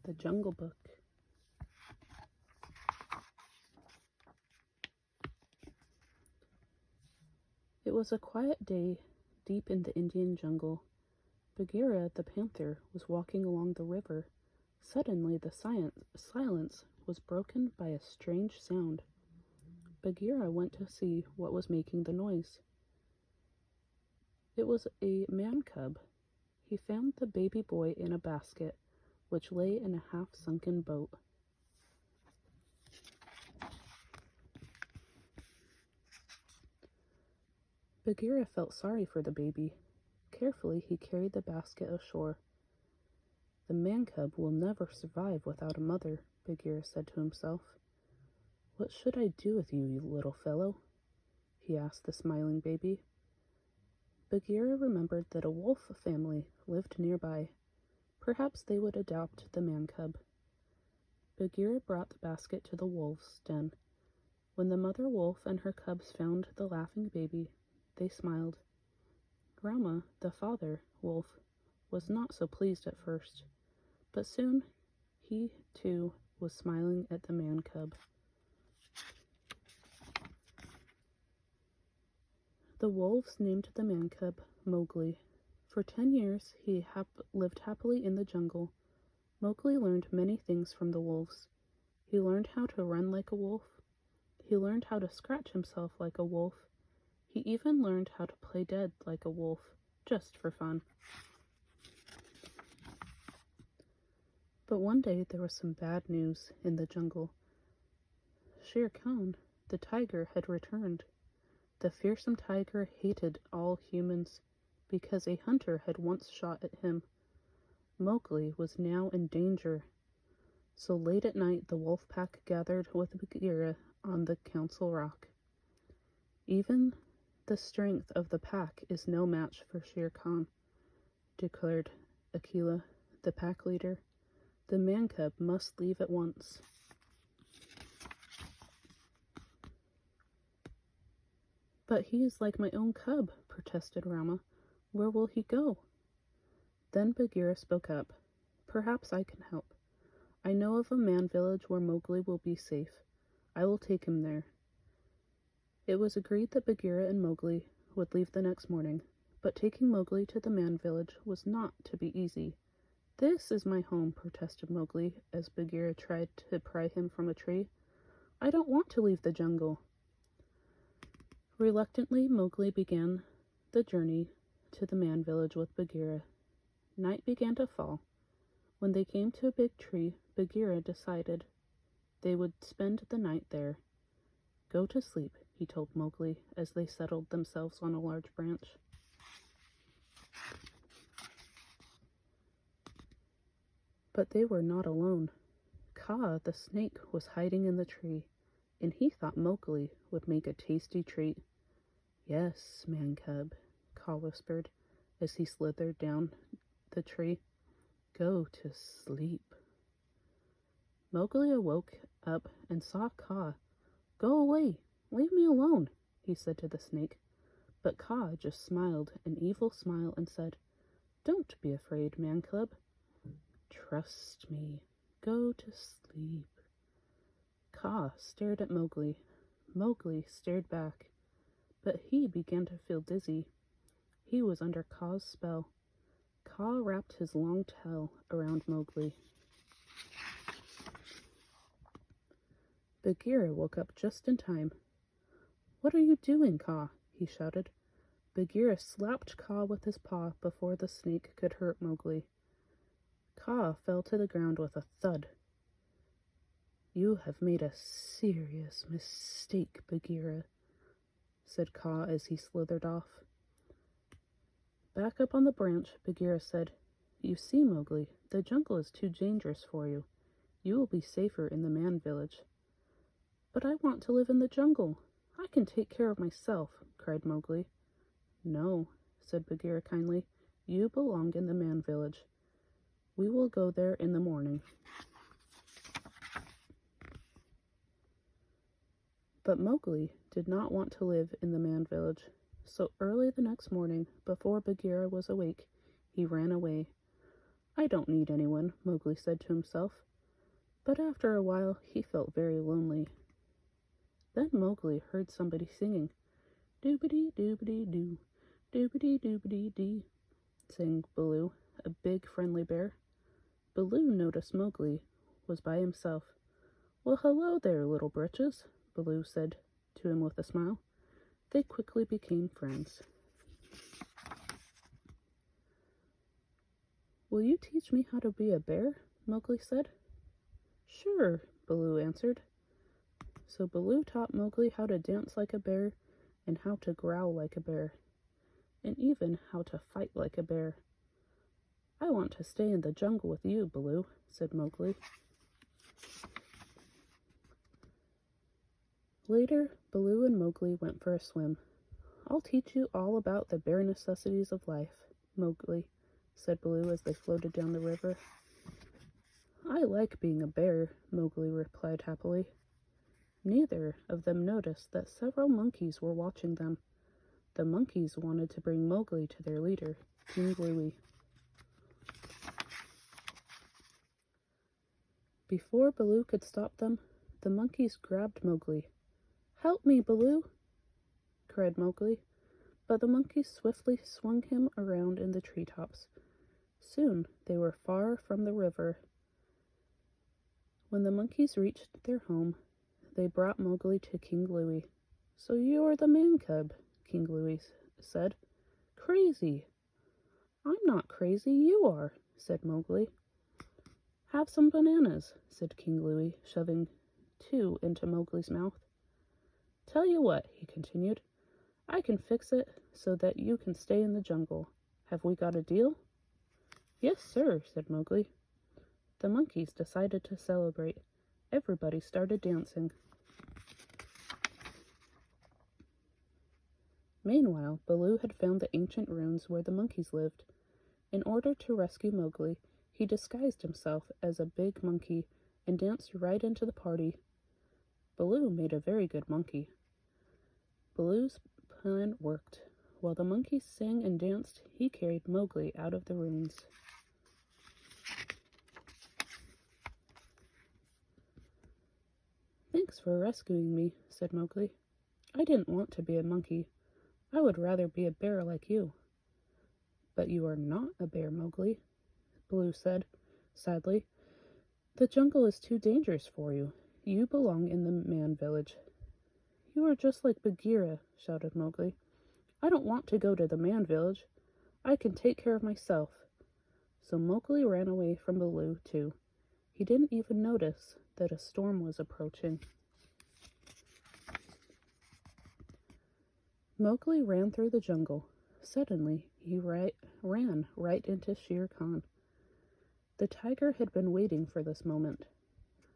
The Jungle Book. It was a quiet day deep in the Indian jungle. Bagheera the panther was walking along the river. Suddenly the silence was broken by a strange sound. Bagheera went to see what was making the noise. It was a man cub. He found the baby boy in a basket, which lay in a half-sunken boat. Bagheera felt sorry for the baby. Carefully, he carried the basket ashore. The man cub will never survive without a mother, Bagheera said to himself. What should I do with you little fellow? He asked the smiling baby. Bagheera remembered that a wolf family lived nearby. Perhaps they would adopt the man cub. Bagheera brought the basket to the wolves' den. When the mother wolf and her cubs found the laughing baby, they smiled. Rama, the father wolf, was not so pleased at first, but soon he, too, was smiling at the man cub. The wolves named the man cub Mowgli. For 10 years he lived happily in the jungle. Mowgli learned many things from the wolves. He learned how to run like a wolf. He learned how to scratch himself like a wolf. He even learned how to play dead like a wolf, just for fun. But one day there was some bad news in the jungle. Shere Khan, the tiger, had returned. The fearsome tiger hated all humans because a hunter had once shot at him. Mowgli was now in danger. So late at night the wolf pack gathered with Bagheera on the council rock. Even the strength of the pack is no match for Shere Khan, declared Akela, the pack leader. The man cub must leave at once. But he is like my own cub, protested Rama. Where will he go? Then Bagheera spoke up. Perhaps I can help. I know of a man village where Mowgli will be safe. I will take him there. It was agreed that Bagheera and Mowgli would leave the next morning, but taking Mowgli to the man village was not to be easy. This is my home, protested Mowgli as Bagheera tried to pry him from a tree. I don't want to leave the jungle. Reluctantly, Mowgli began the journey to the man village with Bagheera. Night began to fall. When they came to a big tree, Bagheera decided they would spend the night there. Go to sleep, he told Mowgli as they settled themselves on a large branch. But they were not alone. Kaa the Snake was hiding in the tree, and he thought Mowgli would make a tasty treat. Yes, man cub, Kaa whispered as he slithered down the tree. Go to sleep. Mowgli awoke up and saw Kaa. Go away, leave me alone, he said to the snake. But Kaa just smiled an evil smile and said, Don't be afraid, man cub. Trust me. Go to sleep. Kaa stared at Mowgli. Mowgli stared back, but he began to feel dizzy. He was under Kaa's spell. Kaa wrapped his long tail around Mowgli. Bagheera woke up just in time. What are you doing, Kaa? He shouted. Bagheera slapped Kaa with his paw before the snake could hurt Mowgli. Kaa fell to the ground with a thud. You have made a serious mistake, Bagheera, said Kaa as he slithered off. Back up on the branch, Bagheera said, You see, Mowgli, the jungle is too dangerous for you. You will be safer in the man village. But I want to live in the jungle. I can take care of myself, cried Mowgli. No, said Bagheera kindly. You belong in the man village. We will go there in the morning. But Mowgli did not want to live in the man village, so early the next morning, before Bagheera was awake, he ran away. I don't need anyone, Mowgli said to himself. But after a while he felt very lonely. Then Mowgli heard somebody singing, "Doobity doobity doo, doobity doobity dee," sang Baloo, a big friendly bear. Baloo noticed Mowgli was by himself. "Well, hello there, little britches," Baloo said to him with a smile. They quickly became friends. "Will you teach me how to be a bear?" Mowgli said. "Sure," Baloo answered. So Baloo taught Mowgli how to dance like a bear, and how to growl like a bear, and even how to fight like a bear. "I want to stay in the jungle with you, Baloo," said Mowgli. Later, Baloo and Mowgli went for a swim. "I'll teach you all about the bare necessities of life, Mowgli," said Baloo as they floated down the river. "I like being a bear," Mowgli replied happily. Neither of them noticed that several monkeys were watching them. The monkeys wanted to bring Mowgli to their leader, King Louie. Before Baloo could stop them, the monkeys grabbed Mowgli. "Help me, Baloo!" cried Mowgli, but the monkeys swiftly swung him around in the treetops. Soon they were far from the river. When the monkeys reached their home, they brought Mowgli to King Louie. "So you're the man cub," King Louie said. "Crazy!" "I'm not crazy, you are," said Mowgli. "Have some bananas," said King Louie, shoving 2 into Mowgli's mouth. "Tell you what," he continued, "I can fix it so that you can stay in the jungle. Have we got a deal?" "Yes, sir," said Mowgli. The monkeys decided to celebrate. Everybody started dancing. Meanwhile, Baloo had found the ancient ruins where the monkeys lived. In order to rescue Mowgli, he disguised himself as a big monkey and danced right into the party. Baloo made a very good monkey. Baloo's plan worked. While the monkeys sang and danced, he carried Mowgli out of the ruins. "Thanks for rescuing me," said Mowgli. "I didn't want to be a monkey. I would rather be a bear like you." "But you are not a bear, Mowgli," Baloo said, sadly. "The jungle is too dangerous for you. You belong in the man village." "You are just like Bagheera," shouted Mowgli. "I don't want to go to the man village. I can take care of myself." So Mowgli ran away from Baloo, too. He didn't even notice that a storm was approaching. Mowgli ran through the jungle. Suddenly, he ran right into Shere Khan. The tiger had been waiting for this moment.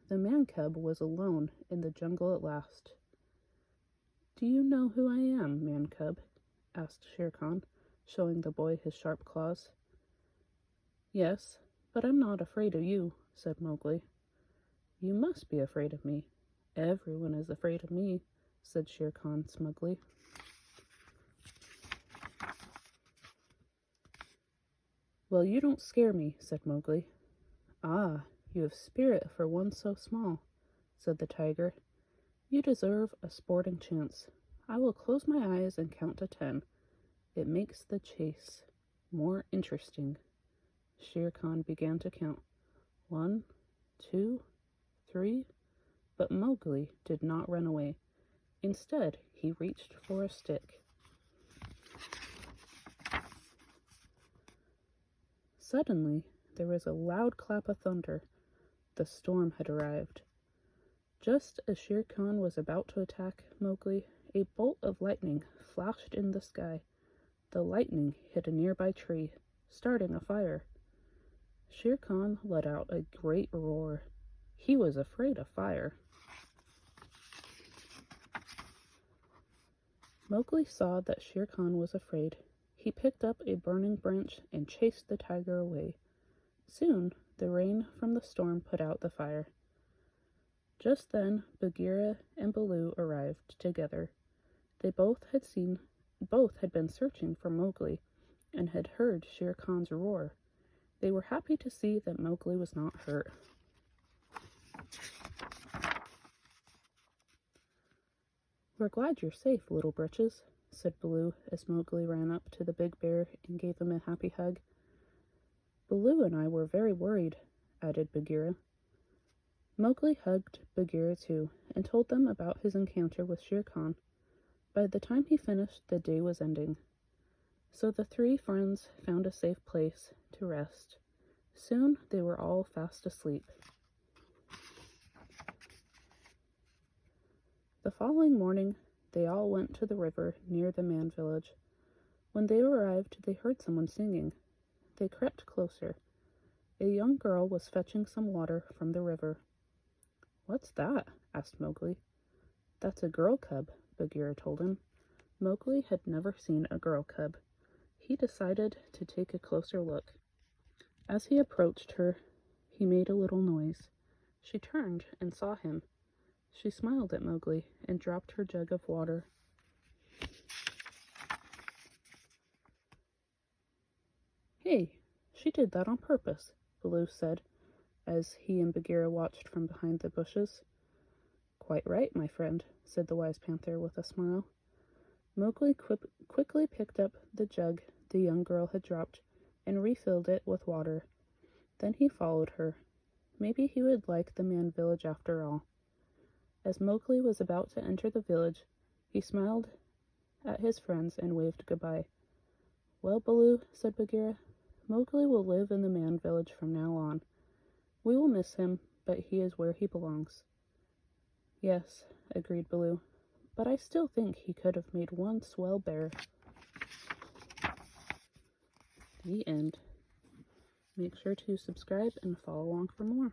The man cub was alone in the jungle at last. "Do you know who I am, man cub?" asked Shere Khan, showing the boy his sharp claws. "Yes, but I'm not afraid of you," said Mowgli. "You must be afraid of me. Everyone is afraid of me," said Shere Khan smugly. "Well, you don't scare me," said Mowgli. "Ah, you have spirit for one so small," said the tiger. "You deserve a sporting chance. I will close my eyes and count to 10. It makes the chase more interesting." Shere Khan began to count. 1, 2, 3. But Mowgli did not run away. Instead, he reached for a stick. Suddenly, there was a loud clap of thunder. The storm had arrived. Just as Shere Khan was about to attack Mowgli, a bolt of lightning flashed in the sky. The lightning hit a nearby tree, starting a fire. Shere Khan let out a great roar. He was afraid of fire. Mowgli saw that Shere Khan was afraid. He picked up a burning branch and chased the tiger away. Soon, the rain from the storm put out the fire. Just then, Bagheera and Baloo arrived together. They both had been searching for Mowgli and had heard Shere Khan's roar. They were happy to see that Mowgli was not hurt. "We're glad you're safe, Little Britches," said Baloo as Mowgli ran up to the big bear and gave him a happy hug. "Baloo and I were very worried," added Bagheera. Mowgli hugged Bagheera too and told them about his encounter with Shere Khan. By the time he finished, the day was ending. So the three friends found a safe place to rest. Soon they were all fast asleep. The following morning, they all went to the river near the man village. When they arrived, they heard someone singing. They crept closer. A young girl was fetching some water from the river. "What's that?" asked Mowgli. "That's a girl cub," Bagheera told him. Mowgli had never seen a girl cub. He decided to take a closer look. As he approached her, he made a little noise. She turned and saw him. She smiled at Mowgli and dropped her jug of water. "Hey, she did that on purpose," Baloo said, as he and Bagheera watched from behind the bushes. "Quite right, my friend," said the wise panther with a smile. Mowgli quickly picked up the jug the young girl had dropped and refilled it with water. Then he followed her. Maybe he would like the man village after all. As Mowgli was about to enter the village, he smiled at his friends and waved goodbye. "Well, Baloo," said Bagheera, "Mowgli will live in the man village from now on. We will miss him, but he is where he belongs." "Yes," agreed Baloo, "but I still think he could have made one swell bear." The end. Make sure to subscribe and follow along for more.